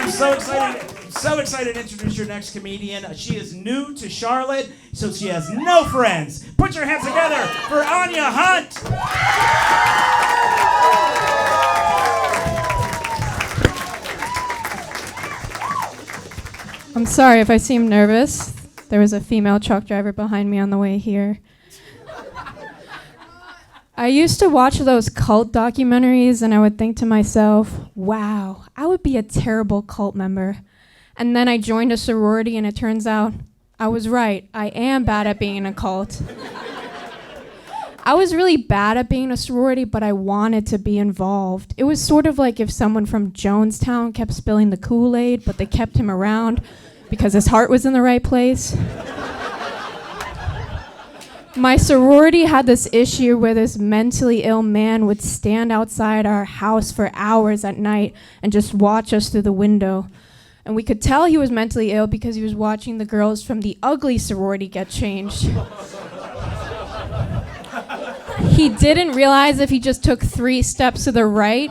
So excited to introduce your next comedian. She is new to Charlotte, so she has no friends. Put your hands together for Aine Hunt. I'm sorry if I seem nervous. There was a female truck driver behind me on the way here. I used to watch those cult documentaries and I would think to myself, wow, I would be a terrible cult member. And then I joined a sorority and it turns out I was right. I am bad at being in a cult. I was really bad at being in a sorority, but I wanted to be involved. It was sort of like if someone from Jonestown kept spilling the Kool-Aid, but they kept him around because his heart was in the right place. My sorority had this issue where this mentally ill man would stand outside our house for hours at night and just watch us through the window. And we could tell he was mentally ill because he was watching the girls from the ugly sorority get changed. He didn't realize if he just took 3 steps to the right,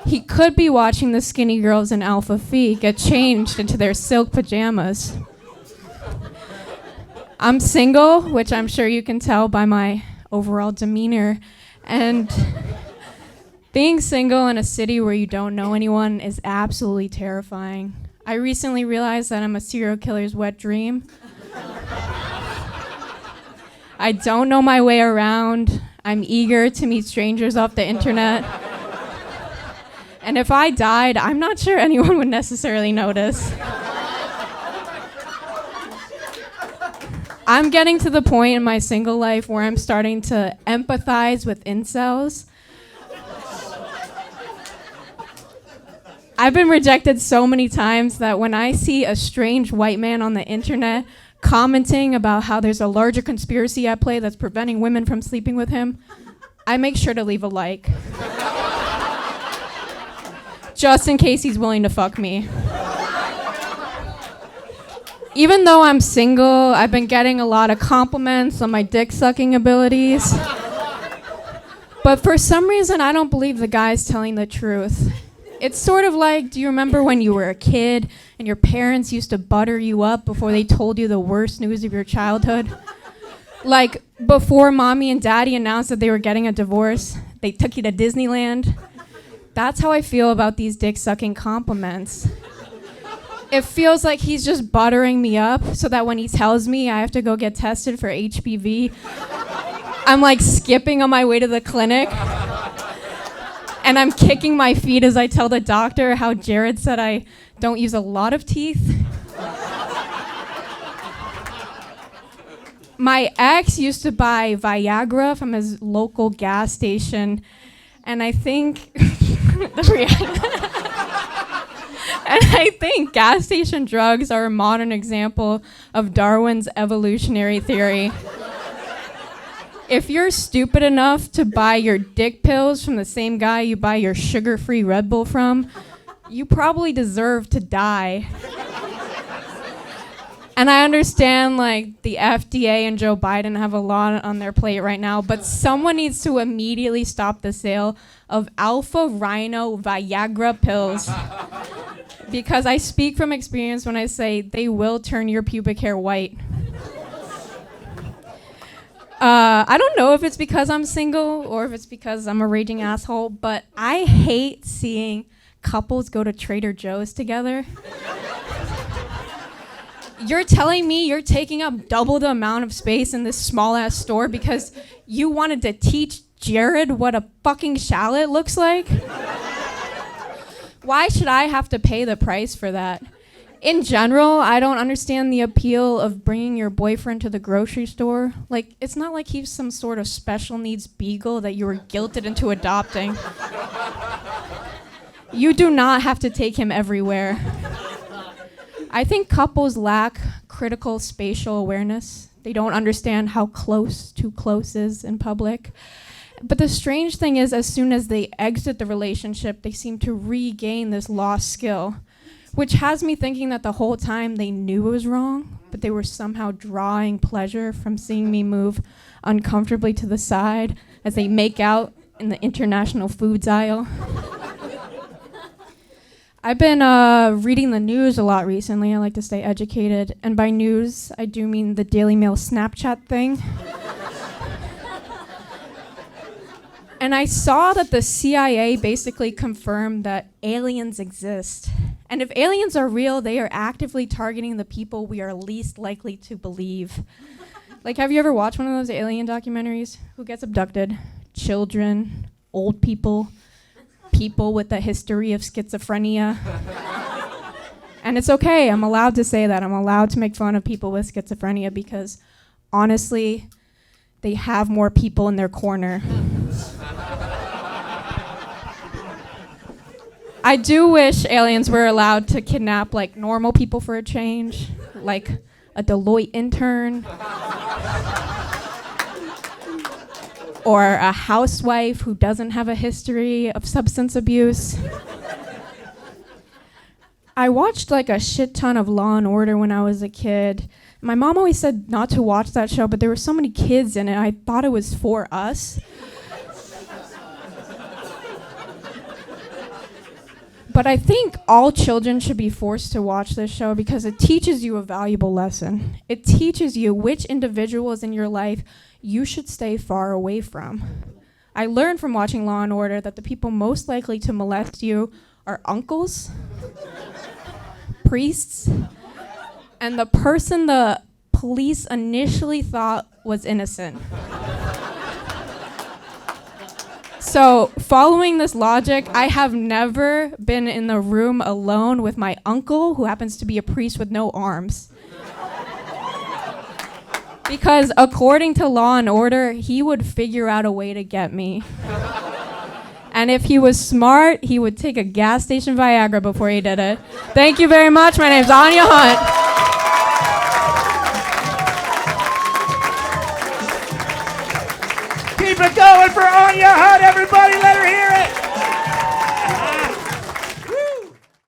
he could be watching the skinny girls in Alpha Phi get changed into their silk pajamas. I'm single, which I'm sure you can tell by my overall demeanor. And being single in a city where you don't know anyone is absolutely terrifying. I recently realized that I'm a serial killer's wet dream. I don't know my way around. I'm eager to meet strangers off the internet. And if I died, I'm not sure anyone would necessarily notice. I'm getting to the point in my single life where I'm starting to empathize with incels. I've been rejected so many times that when I see a strange white man on the internet commenting about how there's a larger conspiracy at play that's preventing women from sleeping with him, I make sure to leave a like. Just in case he's willing to fuck me. Even though I'm single, I've been getting a lot of compliments on my dick-sucking abilities. But for some reason, I don't believe the guy's telling the truth. It's sort of like, do you remember when you were a kid and your parents used to butter you up before they told you the worst news of your childhood? Like, before mommy and daddy announced that they were getting a divorce, they took you to Disneyland. That's how I feel about these dick-sucking compliments. It feels like he's just buttering me up so that when he tells me I have to go get tested for HPV, I'm like skipping on my way to the clinic. And I'm kicking my feet as I tell the doctor how Jared said I don't use a lot of teeth. My ex used to buy Viagra from his local gas station, and I think gas station drugs are a modern example of Darwin's evolutionary theory. If you're stupid enough to buy your dick pills from the same guy you buy your sugar-free Red Bull from, you probably deserve to die. And I understand, like, the FDA and Joe Biden have a lot on their plate right now, but someone needs to immediately stop the sale of Alpha Rhino Viagra pills. Because I speak from experience when I say they will turn your pubic hair white. I don't know if it's because I'm single or if it's because I'm a raging asshole, but I hate seeing couples go to Trader Joe's together. You're telling me you're taking up double the amount of space in this small-ass store because you wanted to teach Jared what a fucking shallot looks like? Why should I have to pay the price for that? In general, I don't understand the appeal of bringing your boyfriend to the grocery store. Like, it's not like he's some sort of special needs beagle that you were guilted into adopting. You do not have to take him everywhere. I think couples lack critical spatial awareness. They don't understand how close too close is in public. But the strange thing is, as soon as they exit the relationship, they seem to regain this lost skill, which has me thinking that the whole time they knew it was wrong, but they were somehow drawing pleasure from seeing me move uncomfortably to the side as they make out in the international foods aisle. I've been reading the news a lot recently. I like to stay educated. And by news, I do mean the Daily Mail Snapchat thing. And I saw that the CIA basically confirmed that aliens exist. And if aliens are real, they are actively targeting the people we are least likely to believe. Like, have you ever watched one of those alien documentaries? Who gets abducted? Children, old people, people with a history of schizophrenia. And it's okay, I'm allowed to say that. I'm allowed to make fun of people with schizophrenia because, honestly, they have more people in their corner. I do wish aliens were allowed to kidnap, like, normal people for a change, like a Deloitte intern, or a housewife who doesn't have a history of substance abuse. I watched like a shit ton of Law and Order when I was a kid. My mom always said not to watch that show, but there were so many kids in it, I thought it was for us. But I think all children should be forced to watch this show because it teaches you a valuable lesson. It teaches you which individuals in your life you should stay far away from. I learned from watching Law and Order that the people most likely to molest you are uncles, priests, and the person the police initially thought was innocent. So, following this logic, I have never been in the room alone with my uncle, who happens to be a priest with no arms. Because according to Law and Order, he would figure out a way to get me. And if he was smart, he would take a gas station Viagra before he did it. Thank you very much. My name's Aine Hunt. Keep it going for Aine Hunt, everybody!